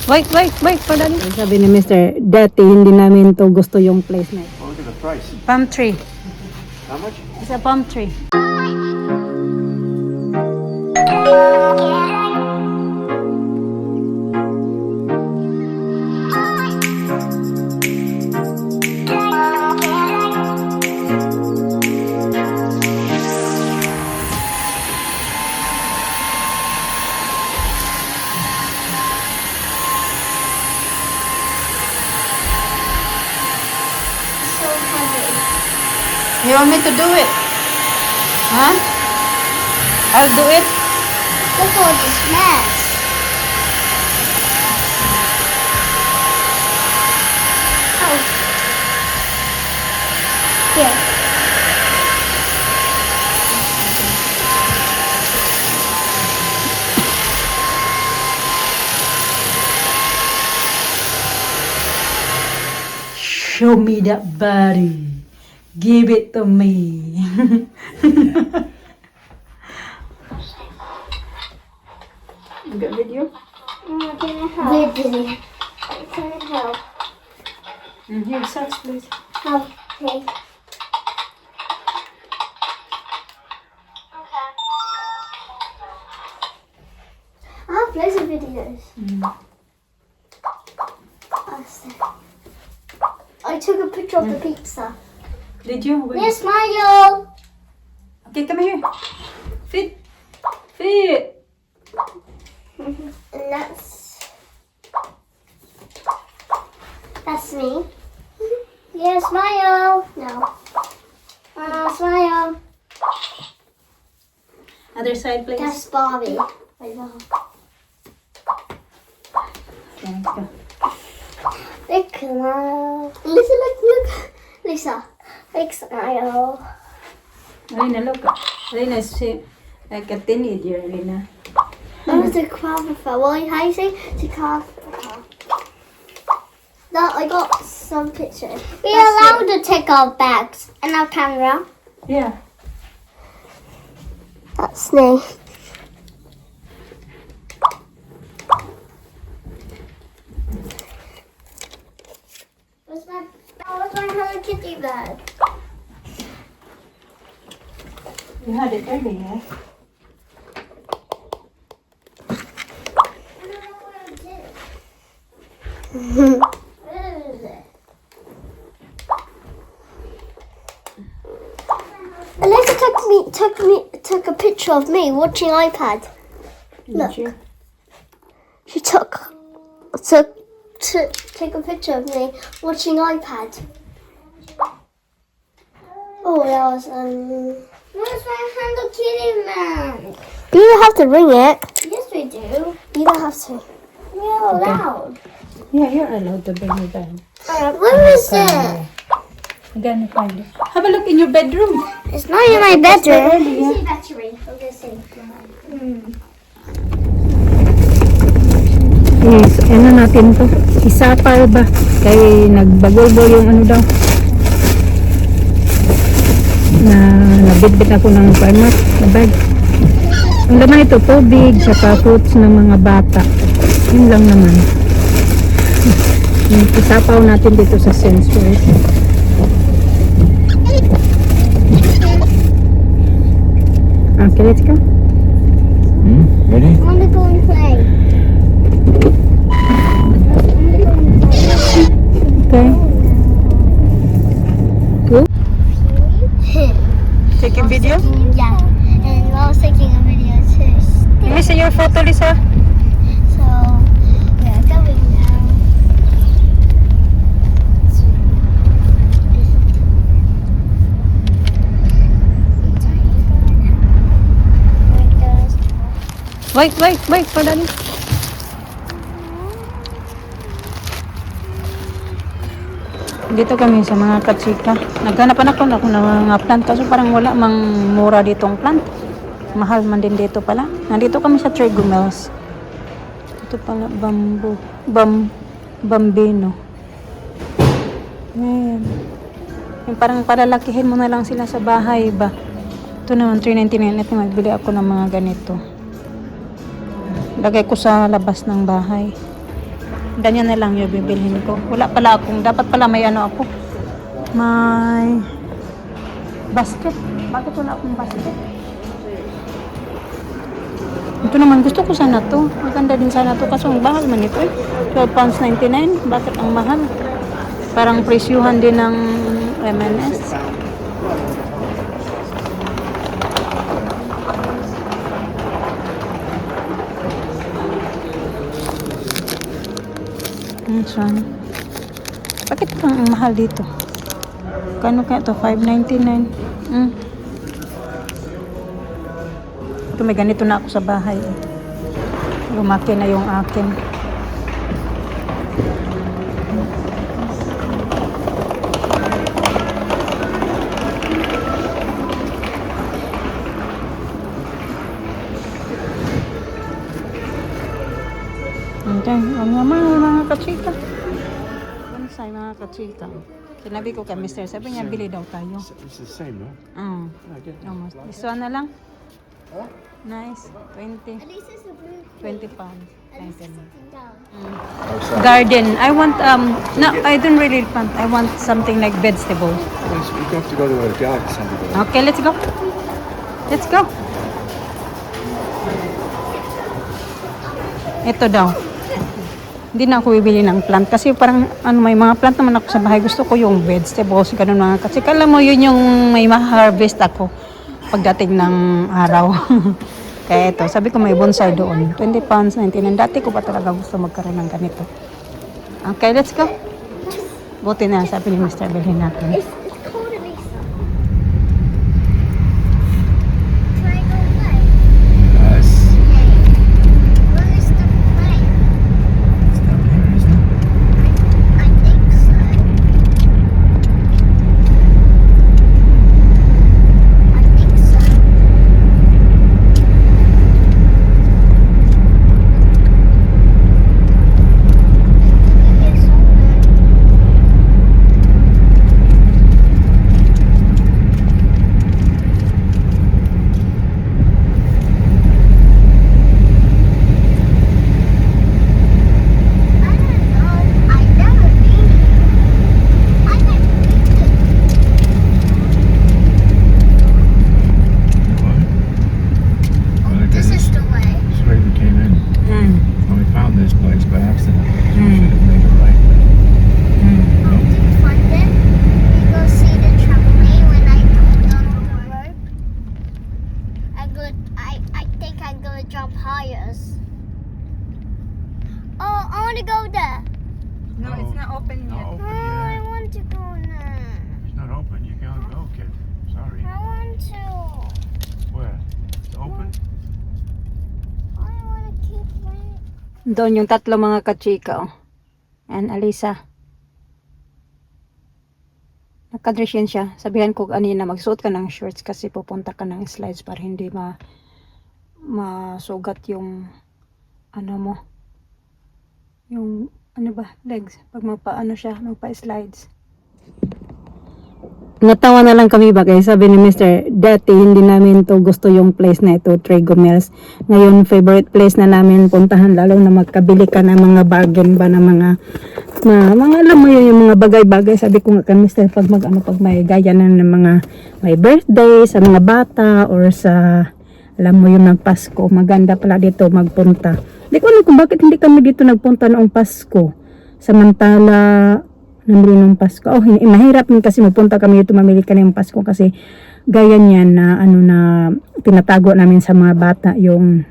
Wait, padali. Sabi ni Mr. Dati, hindi namin to gusto yung place na ito. Oh, look at the price. Palm tree. How much? It's a palm tree. You want me to do it? Huh? I'll do it. Look at all this mess. Oh. Here. Show me that body. Give it to me. You got video? Can I help? Can I help? Here, search please. Okay. I have loads of videos. I took a picture of the pizza. Did you? Wait. Yes, Mario! Okay, come here. Fit. Fit. And that's me. Yes, Mario! No. Smile. Other side, please. That's Barbie. Right now. Okay, let's go. Big smile. Lisa, look. Lisa. Big smile. Alina, look. Alina is like a teenager, Alina. That was a photographer. Well, how you say? To photographer. No, I got some pictures. We are allowed to take our bags and our camera. Yeah. That's me. Where's my Hello Kitty bag? You had it earlier. I don't know where it is. Where is it? Alexa took a picture of me watching iPad. Look. Did you? She took a picture of me watching iPad. Oh, that was Where's my Hello Kitty man? Do you have to ring it? Yes, we do. You don't have to. We're allowed. Yeah, you're allowed to bring your bag. Where is it? I'm gonna find it. Have a look in your bedroom. It's not in my bedroom. Early, yeah. Battery. Okay, see. Yes, ano natin to? Isapal ba? Kay nagbagol yung ano daw. Nabitbit ako ng farmer na bag. Ang laman ito, tubig, saka fruits ng mga bata. Yun lang naman. Isapaw natin dito sa sensor. Okay, let's go. Ready? I want to go and play. Okay. Go. Taking video? Yeah, and I was taking a video too. Let me see your photo, Lisa. So, we're going now. Wait, padali. Dito kami sa mga katsika. Naghanapan ako ng mga plant kaso parang wala mang mura ditong plant. Mahal man din dito pala. Nandito kami sa Trigo Mills. Ito pala bambino. Ayan. Yung parang palalakihin mo na lang sila sa bahay ba. Ito naman $3.99 at magbili ako ng mga ganito. Lagay ko sa labas ng bahay. Ganyan na lang yung bibilhin ko. Wala pala akong, dapat pala may ano ako. May basket. Bakit wala akong basket? Ito naman, gusto ko sana to. Maganda din sana to. Kaso ang mahal man ito eh. £12.99. Bakit ang mahal? Parang presyuhan din ng M&S. Saan? Bakit parang ang mahal dito? Kano kaya ito? $5.99. Ito, may ganito na ako sa bahay. Lumaki na yung akin. Okay, ang mga kachika. Bonsai mga kachika. Sinabi ko kay Mr. Sabi niya, bili daw tayo. It's the same, no? I get it. Almost. This one na lang. Nice. 20. At least it's a blue. 20 pounds. At least it's sitting down. Garden. I want, no, I don't really want. I want something like vegetable. You have to go to a garden somewhere. Okay, let's go. Let's go. Ito daw. Hindi na ako bibili ng plant kasi parang ano, may mga plant naman ako sa bahay. Gusto ko yung vegetables, ganun mga kasi kala mo yun yung may ma-harvest ako pagdating ng araw. Kaya ito, sabi ko may bonsai doon. £20.99. Dati ko pa talaga gusto magkaroon ng ganito. Okay, let's go. Buti na, sabi ni Mr. Bilhin natin. It's cold to be some. Can I go play? Yes. Where is the play? It's down here, isn't it? I think so. I think so. It's open. I don't know. I've never been here. I never been to. What? Well, This is the way. This way we came in. When we found this place by accident. We Mm. should have made a right. Oh, do you find it? We go see the trampoline when I come down the rope. I think I'm gonna jump higher. Oh, I want to go there. No, it's not open Not yet. open I yet. want to go there. It's not open. You can't go, kid. Sorry. I want to. Where? It's open? I want to keep playing. Doon yung tatlo mga kachika, oh. And Alisa. Nakadress yan siya. Sabihan ko kanina, magsuot ka ng shorts kasi pupunta ka ng slides para hindi masugat yung ano mo. Yung ano ba, legs. Pag magpa-slides. Natawa na lang kami ba kaya sabi ni Mr. Dati hindi namin to gusto yung place na ito, Trigo Mills. Ngayon favorite place na namin puntahan lalo na magkabili ka ng mga bargain ba ng mga alam mo yun, yung mga bagay-bagay. Sabi ko nga kay Mr. pag may gaya na ng mga may birthday sa mga bata or sa alam mo yung Pasko, maganda pala dito magpunta. Hindi ko alam kung bakit hindi kami dito nagpunta noong Pasko. Samantala namili ng Pasko. Oh, mahirap din kasi magpunta kami dito mamili ka ng Pasko kasi gaya niyan na na tinatago namin sa mga bata yung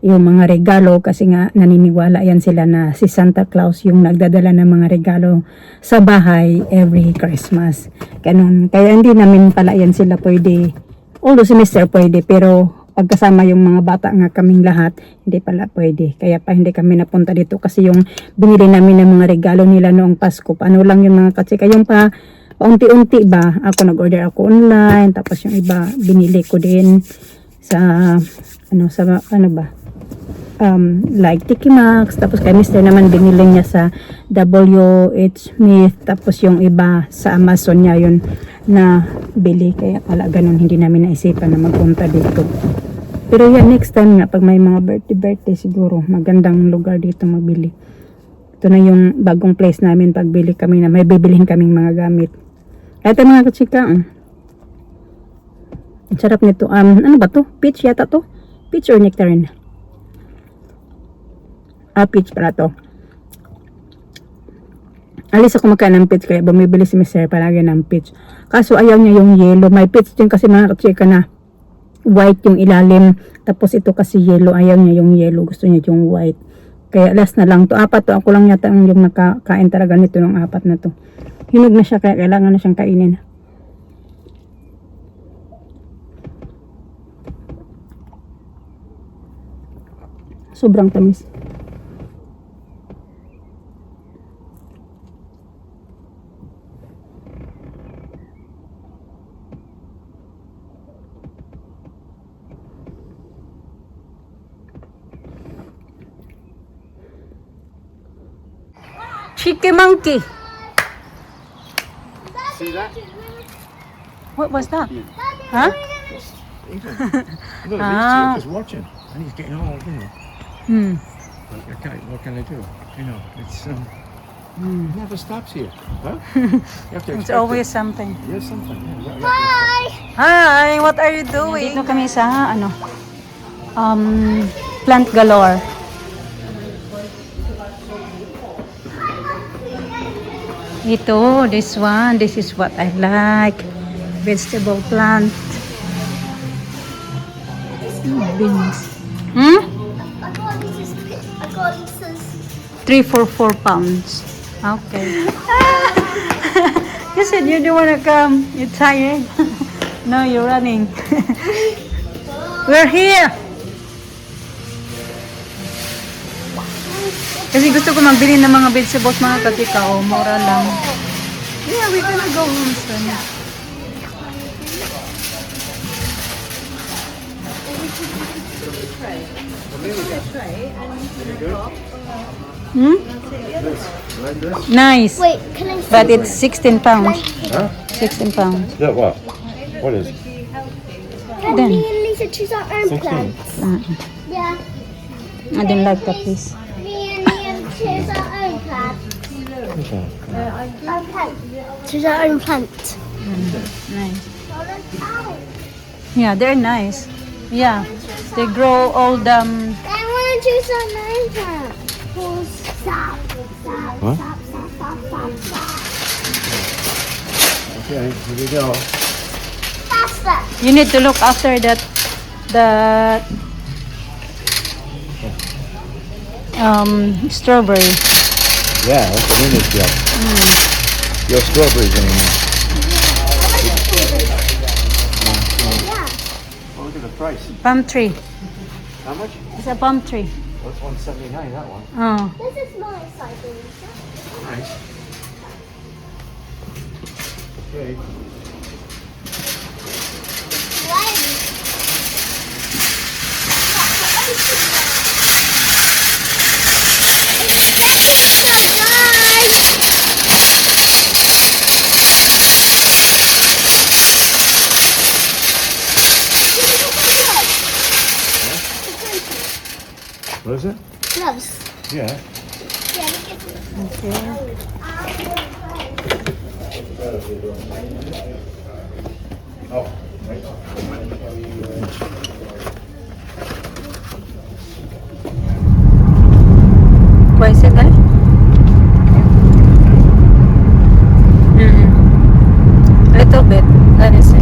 mga regalo kasi nga naniniwala yan sila na si Santa Claus yung nagdadala ng mga regalo sa bahay every Christmas. Ganun. Kaya hindi namin pala yan sila pwede. Although si Mr. pwede pero pagkasama yung mga bata nga kaming lahat, hindi pala pwede. Kaya pa hindi kami napunta dito kasi yung binili namin ng mga regalo nila noong Pasko. Paano lang yung mga katsika. Yung pa, unti-unti ba, ako nag-order ako online, tapos yung iba, binili ko din sa, like Tiki Maxx, tapos kay Mr. naman binili niya sa W.H. Smith, tapos yung iba sa Amazon niya yun na bili. Kaya pala ganun, hindi namin naisipan na magpunta dito. Pero yan, next time nga, pag may mga birthday siguro, magandang lugar dito magbili. Ito na yung bagong place namin pagbili kami na may bibilihin kaming mga gamit. Ito mga kachika. Ang sarap nito. Ano ba to? Peach yata to? Peach or nectarine? Peach para to. Alis ako magkain ng peach kaya bumibili si Mr. palagi ng peach. Kaso ayaw niya yung yellow. May peach din kasi mga kachika na white yung ilalim. Tapos ito kasi yellow. Ayaw niya yung yellow. Gusto niya yung white. Kaya last na lang to. 4 to. Ako lang yata ang yung nakakain talaga nito ng 4 na to. Hinog na siya kaya kailangan na siyang kainin. Sobrang tamis. Chicky monkey. See that? What was that? Huh? Look, Ah. he's just watching. And he's getting old, you know. Hmm. Okay, what can I do? You know, it's it never stops here. Huh? You have to It's expect always it. something. Yes, something. Yeah, you have to Hi, what are you doing? Dito kami sa plant galore. Ito, this one, this is what I like. Vegetable plant. Beans. Hmm? I got this. 3 for 4 pounds. Okay. You said you don't want to come. You're tired. No, you're running. We're here. Kasi gusto ko magbili ng mga vegetables, mga katika. O, mura lang. Yeah, we're gonna go home soon. Hmm? Nice. Wait, can I see? But it's 16 pounds. Huh? 16 pounds. Yeah, what? What is? Can Then. me and Lisa choose our own 16. plants? Yeah. I didn't like that piece. Me and Liam choose our own plant. Okay. Our plant. Choose our own plant. Nice. Ow. Yeah, they're nice. Yeah, they grow all I want to choose our own plant. Stop. Stop. What? Stop. Stop. Stop. Stop. Stop. Okay, here we go. Faster. You need to look after that, the strawberry. Yeah, that's an English job. Your strawberries anymore. Yeah. Oh, look at the price. Palm tree. How much? It's a palm tree. That's 179. That one. Oh. This is my exciting. Nice. Okay. What is it? Gloves. Yeah. Yeah, look at this. Okay. Oh, What is it, guys? A little bit. Let us see.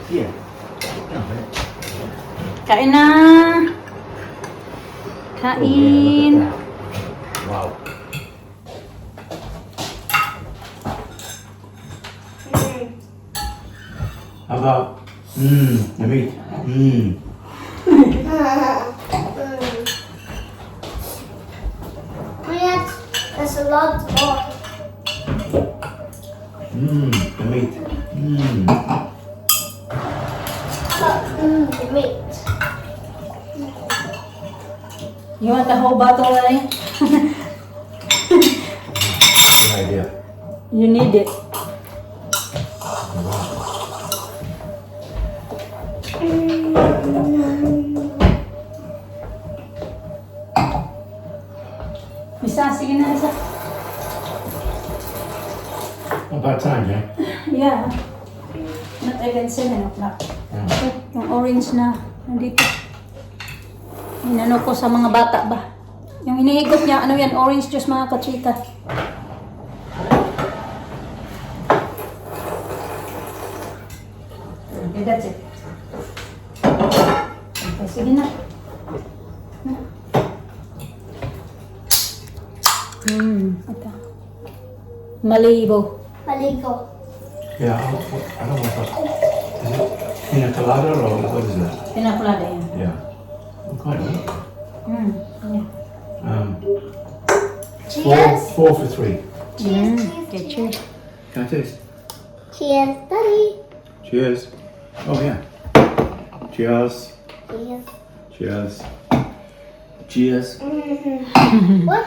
yeah. Kain na! Kain! Wow. How about the meat? There's a lot more. The meat. The meat. You want the whole bottle, Ryan? Good idea. You need it. Isa, sige na, isa. About time, yeah? Yeah. Not even 7 o'clock. Yeah. Yung orange na nandito. Inano ko sa mga bata ba? Yung inihigot niya, ano yan, orange juice mga kachika. Okay, that's it. Okay, sige na. Ito. Malibo. Maligo. Yeah, I don't want that. Is it pina colada or what is that? Pinakulada yan. Yeah. I'm quite right. Yeah. Cheers. Four for three. Okay, cheers. Can I taste? Cheers, Daddy. Cheers. Oh yeah. Cheers. Cheers. Cheers. Cheers. What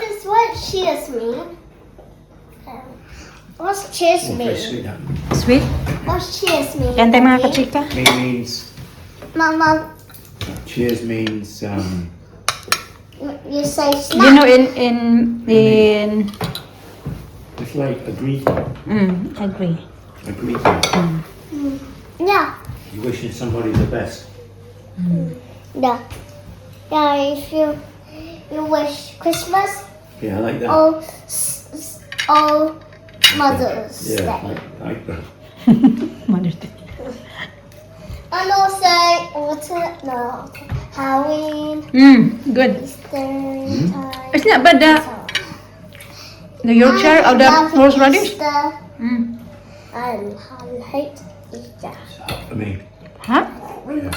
cheers mean? What's cheers Oh, very mean? sweet. That Sweet? What's cheers mean? Yan tayo mga Daddy? kachika. it means Mama, cheers means you say You snap. know, in it's like a greeting. agree. A greeting. Yeah. You wishing somebody the best. Yeah. Yeah, if you wish Christmas Yeah, I like that. or Mother's Yeah, Day. like that. Mother's Day. And also Halloween, Good. Easter time. It's not bad, the Yorkshire or the love horseradish. Easter. Mm. I hate Easter. I mean, Huh? yeah.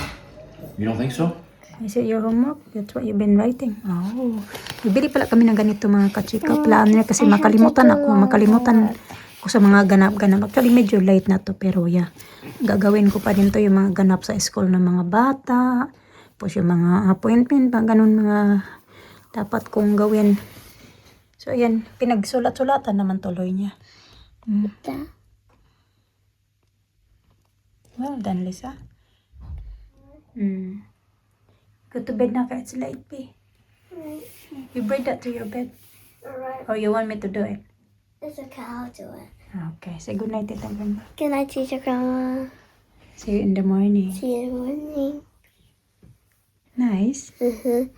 You don't think so? Is it your homework? That's what you've been writing. Oh. Bibili pala kami ng ganito mga kachika. Plano niya kasi makalimutan ko sa mga ganap-ganap. Actually, medyo late na to. Pero yeah, gagawin ko pa din to yung mga ganap sa school ng mga bata. Tapos yung mga appointment, ganun mga dapat kong gawin. So, ayan. Pinagsulat-sulatan naman tuloy niya. Well done, Lisa. Go to bed na, it's late, P. You bring that to your bed. Alright, Or you want me to do it? it's okay, I'll do it. Okay, say good night, Tita Grandma. Good night, teacher Grandma. See you in the morning. See you in the morning. Nice. Mm-hmm.